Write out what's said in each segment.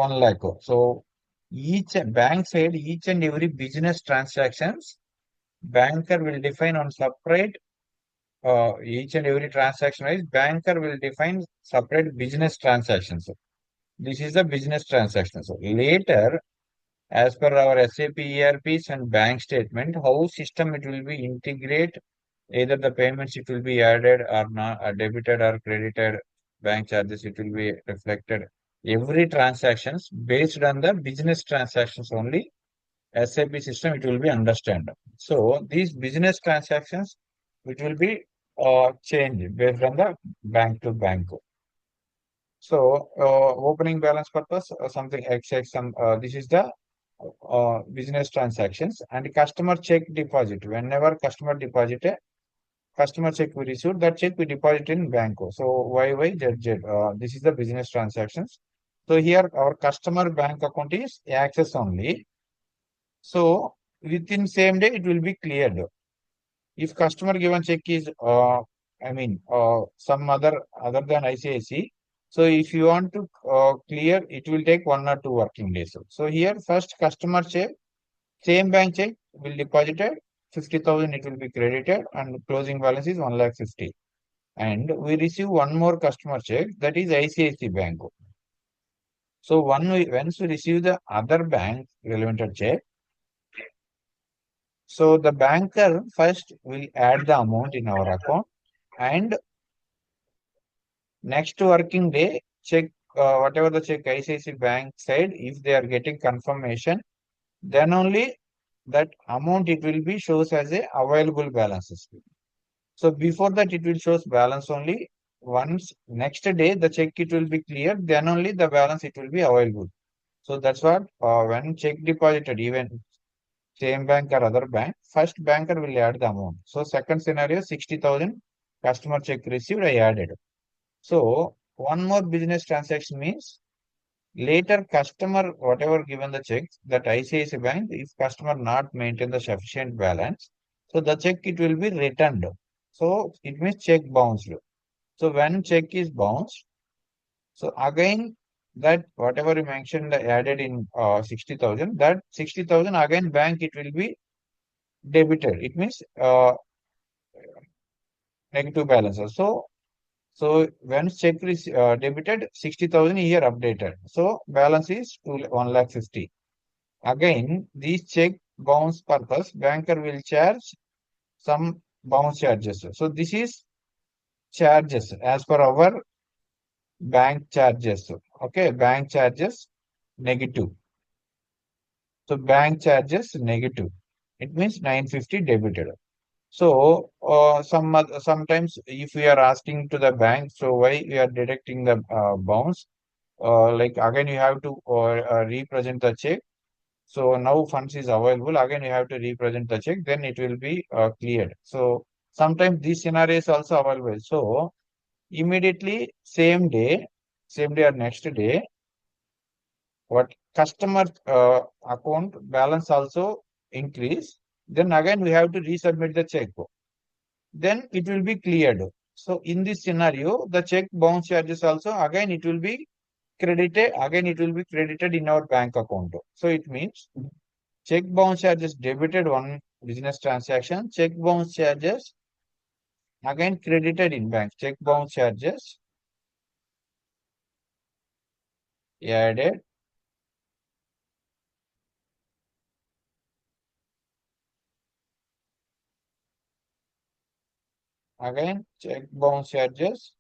1 lakh. So each bank side, each and every business transactions, banker will define on separate each and every transaction wise, banker will define separate business transactions. This is the business transaction. So later, as per our SAP ERPs and bank statement, how system it will be integrate, either the payments it will be added or not, debited or credited, bank charges it will be reflected. Every transactions based on the business transactions only, SAP system it will be understand. So these business transactions it will be changed based on the bank to bank. So opening balance purpose something XX some this is the business transactions and customer check deposit. Whenever customer deposit a customer check we receive, that check we deposit in bank. So YYZZ this is the business transactions. So here our customer bank account is access only. So within same day it will be cleared. If customer given check is some other than ICIC, so if you want to clear, it will take 1 or 2 working days. So here first customer check, same bank check will deposited 50,000, it will be credited and closing balance is 1,50,000. And we receive one more customer check, that is ICIC Bank. So once we receive the other bank relevant check, so the banker first will add the amount in our account, and next working day check whatever the check ICICI Bank said, if they are getting confirmation, then only that amount it will be shows as a available balances. So before that it will shows balance only. Once next day the check it will be cleared, then only the balance it will be available. So that's what when check deposited, even same bank or other bank, first banker will add the amount. So second scenario 60,000 customer check received, I added. So one more business transaction means later customer whatever given the check that ICICI Bank, if customer not maintain the sufficient balance, so the check it will be returned. So it means check bounced. So when check is bounced, so again that whatever you mentioned added in 60,000, that 60,000 again bank it will be debited. It means negative balance. So when check is debited, 60,000 here updated. So balance is 1,50,000. Again, these check bounce purpose, banker will charge some bounce charges. So this is charges as per our bank charges. Okay, bank charges negative. So bank charges negative. It means 950 debited. So sometimes if we are asking to the bank, so why we are deducting the bounce? Like again you have to represent the check. So now funds is available. Again you have to represent the check. Then it will be cleared. So sometimes this scenario is also available. So immediately same day or next day, what customer account balance also increase. Then again we have to resubmit the check. Then it will be cleared. So in this scenario, the check bounce charges also again it will be credited. Again it will be credited in our bank account. So it means check bounce charges debited one business transaction. Check bounce charges again credited in bank. Check bounce charges added. Again check bounce charges.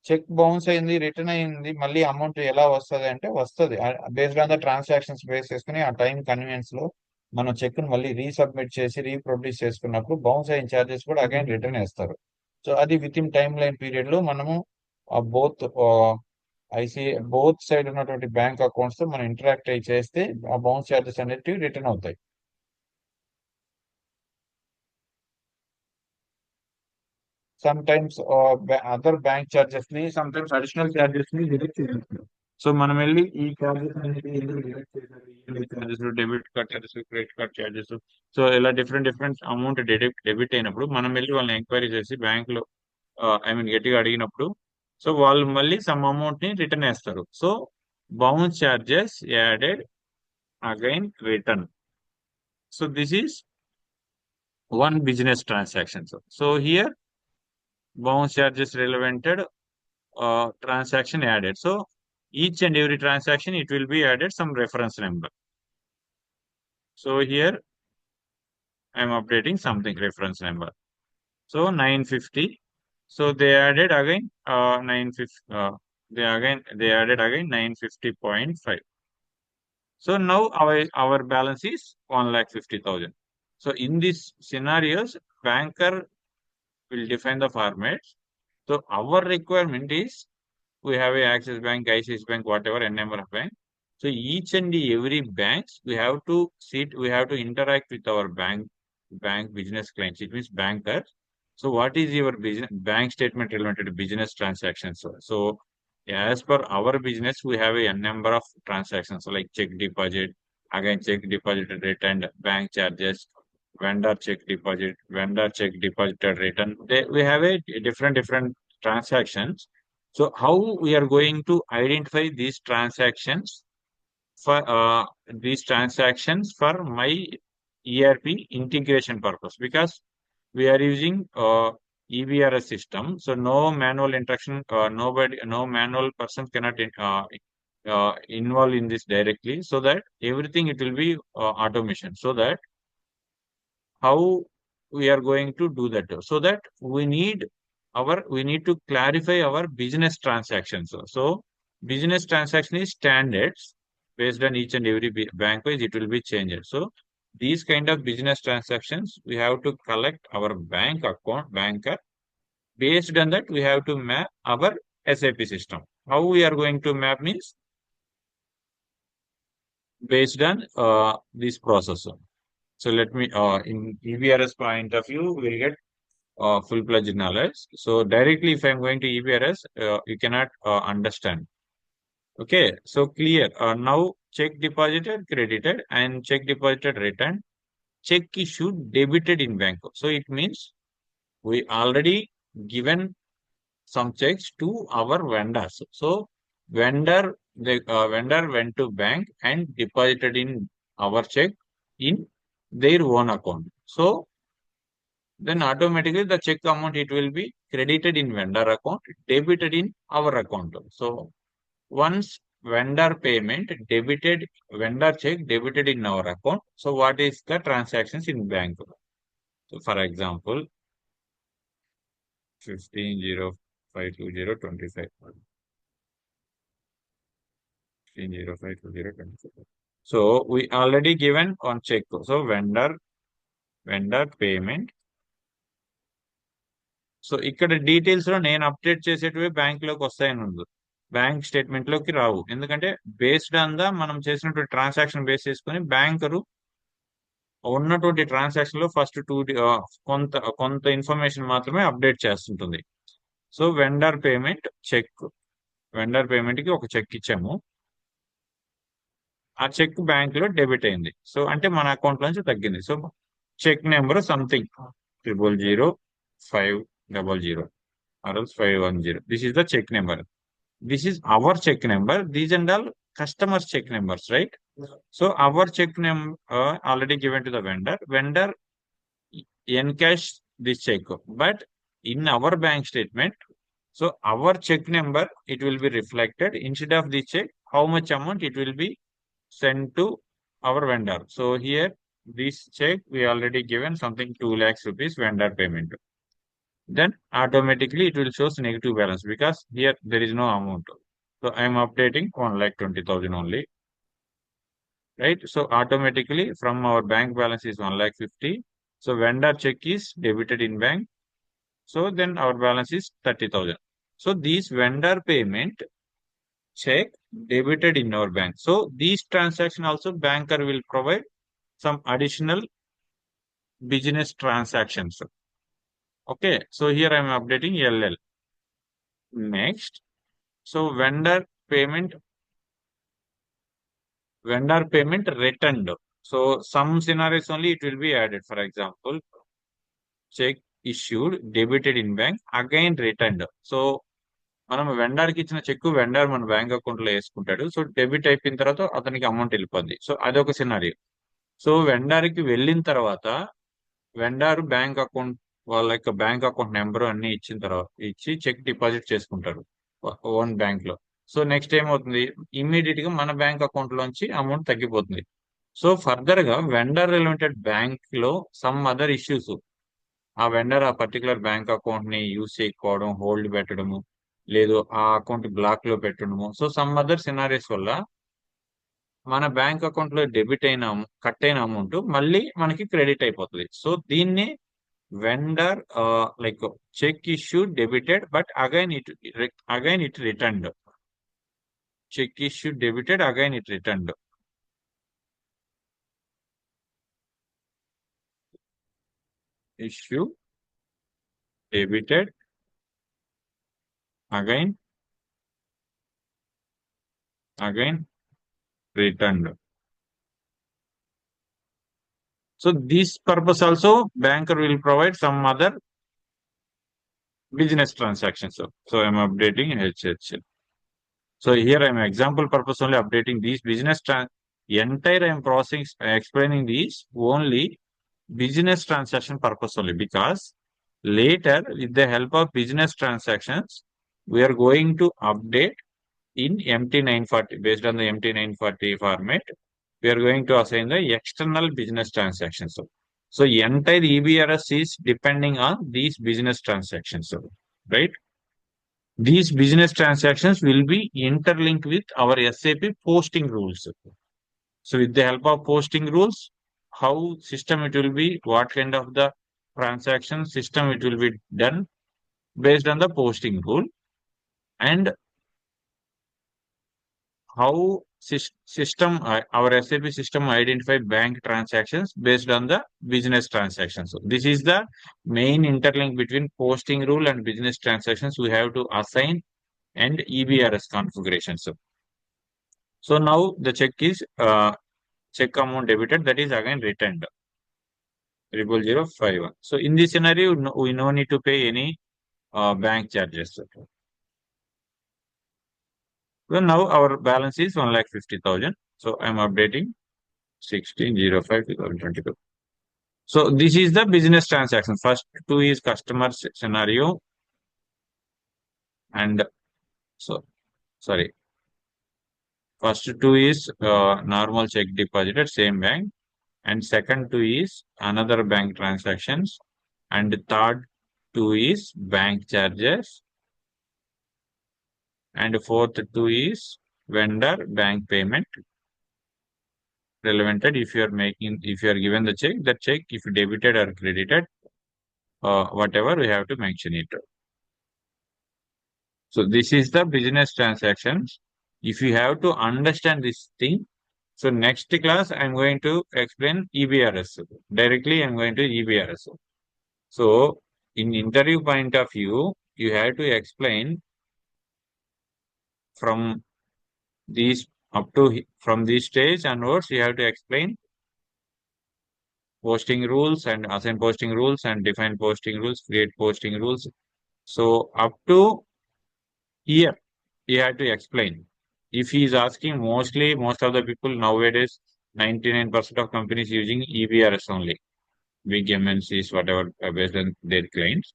Cheque bounce అయింది, return అయింది, మళ్ళీ amount ఎలా వస్తుంది అంటే వస్తుంది based on the transactions base చేసుకుని ఆ time convenience లో మనం చెక్ ను మళ్ళీ రీసబ్మిట్ చేసి రీప్రొడ్యూస్ చేసుకున్నప్పుడు బౌన్స్ అయిన చార్జెస్ కూడా అగైన్ రిటర్న్ వేస్తారు. సో అది with in time line period లో మనము బోత్ బోత్ సైడ్ ఉన్నటువంటి బ్యాంక్ అకౌంట్స్ తో మనం ఇంటరాక్ట్ అయ్యి చేస్తే ఆ బౌన్స్ చార్జెస్ అనేటివి రిటర్న్ అవుతాయి. సమ్టైమ్స్ అదర్ బ్యాంక్ చార్జెస్ ని, సమ్టైమ్స్ అడిషనల్ చార్జెస్ ని డిడక్ట్ చేస్తారు. సో మనం వెళ్ళి ఈ చార్జెస్ అనేది ఎందుకు డిడక్ట్ చేశారు, EMI charges, debit card charges, credit card charges, so ఇలా డిఫరెంట్ అమౌంట్ డెబిట్ అయినప్పుడు మనం వెళ్ళి వాళ్ళని ఎంక్వైరీ చేసి బ్యాంక్ లో గట్టిగా అడిగినప్పుడు సో వాళ్ళు మళ్ళీ సమ్ అమౌంట్ ని రిటర్న్ వేస్తారు. So bounce charges added, again return. So this is one business transaction. So here bounce charges relevant transaction added. So each and every transaction it will be added some reference number. So here I am updating something reference number. So 950. So they added again 950. They added again 950.5. So now our balance is 1,50,000. So in these scenarios, banker will define the format. So our requirement is we have a Axis Bank, ICICI Bank, whatever, n number of bank. So each and every banks we have to we have to interact with our bank business clients. It means bankers. So what is your business bank statement related to business transactions? So as per our business, we have a n number of transactions, so like check deposit, again check deposit return, bank charges, vendor check deposited return. We have a different transactions. So how we are going to identify these transactions for my ERP integration purpose? Because we are using EBRS system, so no manual interaction, no manual person cannot involve in this directly. So that everything it will be automation. So that how we are going to do that, so that we need to clarify our business transactions. So business transaction is standards based on each and every bank wise it will be changed. So these kind of business transactions we have to collect our bank account banker. Based on that we have to map our SAP system. How we are going to map means based on this process. So let me in EBRS point of view we'll get full-fledged knowledge. So directly, if I'm going to EBRS, you cannot understand. Okay, so clear. Now check deposited, credited, and check deposited returned. Check issued, debited in bank. So it means we already given some checks to our vendors. So the vendor went to bank and deposited in our check in their own account. So then automatically the check amount it will be credited in vendor account, debited in our account. So once vendor payment debited, vendor check debited in our account. So what is the transactions in bank? So for example, 15052025. 15052025. So we already given on check. So vendor payment. So ఇక్కడ details లో నేను update చేసేటివి bank లోకి వస్తాయని ఉంది, bank statement లోకి రావు. ఎందుకంటే based on the మనం చేసినటువంటి ట్రాన్సాక్షన్ బేస్ చేసుకుని బ్యాంకరు ఉన్నటువంటి ట్రాన్సాక్షన్ లో ఫస్ట్ కొంత కొంత ఇన్ఫర్మేషన్ మాత్రమే అప్డేట్ చేస్తుంటుంది. So vendor payment cheque, vendor payment కి ఒక చెక్ ఇచ్చాము, ఆ చెక్ బ్యాంక్ లో డెబిట్ అయింది. సో అంటే మన అకౌంట్ నుంచి తగ్గింది. So cheque number something 000 500 or else 510. This is the check number. This is our check number. These and all customers' check numbers, right? So our check number already given to the vendor. Vendor encash this check, but in our bank statement, so our check number it will be reflected instead of the check. How much amount it will be sent to our vendor? So here this check we already given something 2 lakhs rupees vendor payment. Then automatically it will show negative balance because here there is no amount. So I am updating 1,20,000 only, right? So automatically from our bank balance is 1,50,000. So vendor check is debited in bank. So then our balance is 30,000. So these vendor payment check debited in our bank. So these transaction also banker will provide some additional business transactions. Okay, so here I am updating LL. Next, so vendor payment returned. So some scenarios only it will be added. For example, check issued, debited in bank, again returned. So మనం వెండర్కి ఇచ్చిన check vendor మన bank account లో వేసుకుంటాడు. So debit అయిపోయిన తర్వాత అతనికి amount వెళ్ళిపోద్ది. So అదొక సినారియో. సో వెండర్కి వెళ్ళిన తర్వాత వెండర్ బ్యాంక్ అకౌంట్ వాళ్ళ యొక్క బ్యాంక్ అకౌంట్ నెంబర్ అన్ని ఇచ్చిన తర్వాత ఇచ్చి చెక్ డిపాజిట్ చేసుకుంటారు ఓన్ బ్యాంక్ లో. సో నెక్స్ట్ ఏమవుతుంది, ఇమ్మీడియట్ గా మన బ్యాంక్ అకౌంట్ లోంచి అమౌంట్ తగ్గిపోతుంది. సో ఫర్దర్ గా వెండర్ రిలేటెడ్ బ్యాంక్ లో సమ్ అదర్ ఇష్యూస్, ఆ వెండర్ ఆ పర్టికులర్ బ్యాంక్ అకౌంట్ ని యూజ్ చేయకపోవడం, హోల్డ్ పెట్టడము, లేదు ఆ అకౌంట్ బ్లాక్ లో పెట్టడము, సో సమ్ అదర్ సినారీస్ వల్ల మన బ్యాంక్ అకౌంట్ లో డెబిట్ అయిన కట్ అయిన అమౌంట్ మళ్ళీ మనకి క్రెడిట్ అయిపోతుంది. సో దీన్ని vendor like check issued debited but again it returned. Check issued debited, again it returned. Issue debited, again returned. So this purpose also banker will provide some other business transactions. So I'm updating HHL. So here I'm example purpose only updating these business entire I'm processing explaining these only business transaction purpose only, because later with the help of business transactions we are going to update in MT940. Based on the MT940 format we are going to assign the external business transactions. So entire EBRS is depending on these business transactions, right? These business transactions will be interlinked with our SAP posting rules. So with the help of posting rules, how system it will be, what kind of the transaction system it will be done based on the posting rule, and how system our SAP system identify bank transactions based on the business transactions. So this is the main interlink between posting rule and business transactions we have to assign and EBRS configuration. So now the check is check amount debited, that is again returned 00051. So in this scenario, we no need to pay any bank charges. So now our balance is 1,50,000. So I'm updating 16/05/2022. So this is the business transaction. First two is customer scenario, and so sorry. First two is normal check deposited same bank, and second two is another bank transactions, and third two is bank charges, and fourth two is vendor bank payment relevant. If you are given the check, that check if debited or credited, whatever we have to mention it. So this is the business transactions. If you have to understand this thing, so next class I'm going to explain EBRS. Directly I'm going to EBRS. So in interview point of view, you have to explain from these up to from this stage onwards, you have to explain posting rules and assign posting rules and define posting rules, create posting rules. So up to here, you have to explain. If he is asking, most of the people nowadays, 99% of companies using EBRS only, big MNCs, whatever, based on their clients.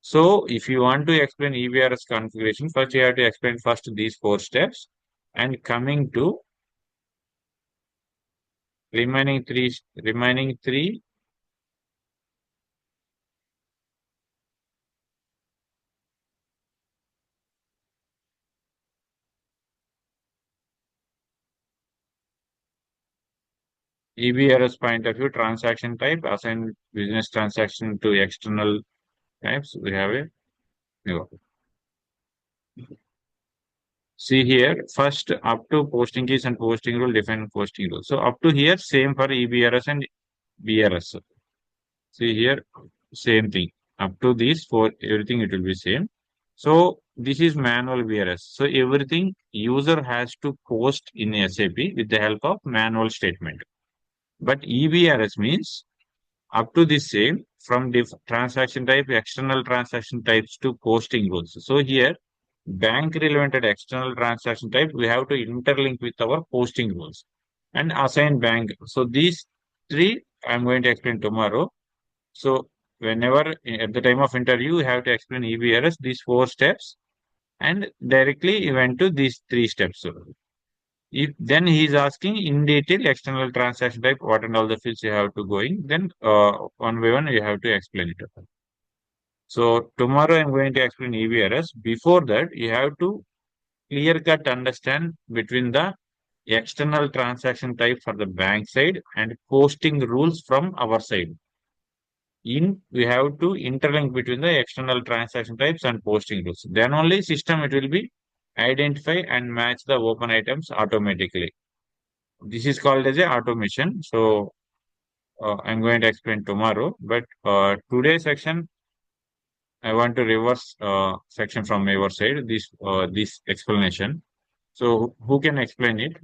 So if you want to explain EBRS configuration, first you have to explain first these 4 steps, and coming to remaining three EBRS point of view, transaction type, assign business transaction to external types. We have a no. See here, first up to posting keys and posting rule, define posting rule. So up to here, same for EBRS and BRS. See here, same thing. Up to this, for everything it will be same. So this is manual BRS. So everything user has to post in SAP with the help of manual statement. But EBRS means up to this same from transaction type, external transaction types to posting rules. So here bank relevant external transaction type, we have to interlink with our posting rules and assign bank. So these three I'm going to explain tomorrow. So whenever at the time of interview, you have to explain EBRS, these 4 steps, and directly you went to these 3 steps. If then he is asking in detail external transaction type, what and all the fields you have to go in, then one by one you have to explain it. So tomorrow I'm going to explain EBRS. Before that, you have to clear cut understand between the external transaction type for the bank side and posting rules from our side. We have to interlink between the external transaction types and posting rules. Then only system it will be identify and match the open items automatically. This is called as a automation. So I'm going to explain tomorrow. But today's section, I want to reverse section from your side. This explanation. So who can explain it?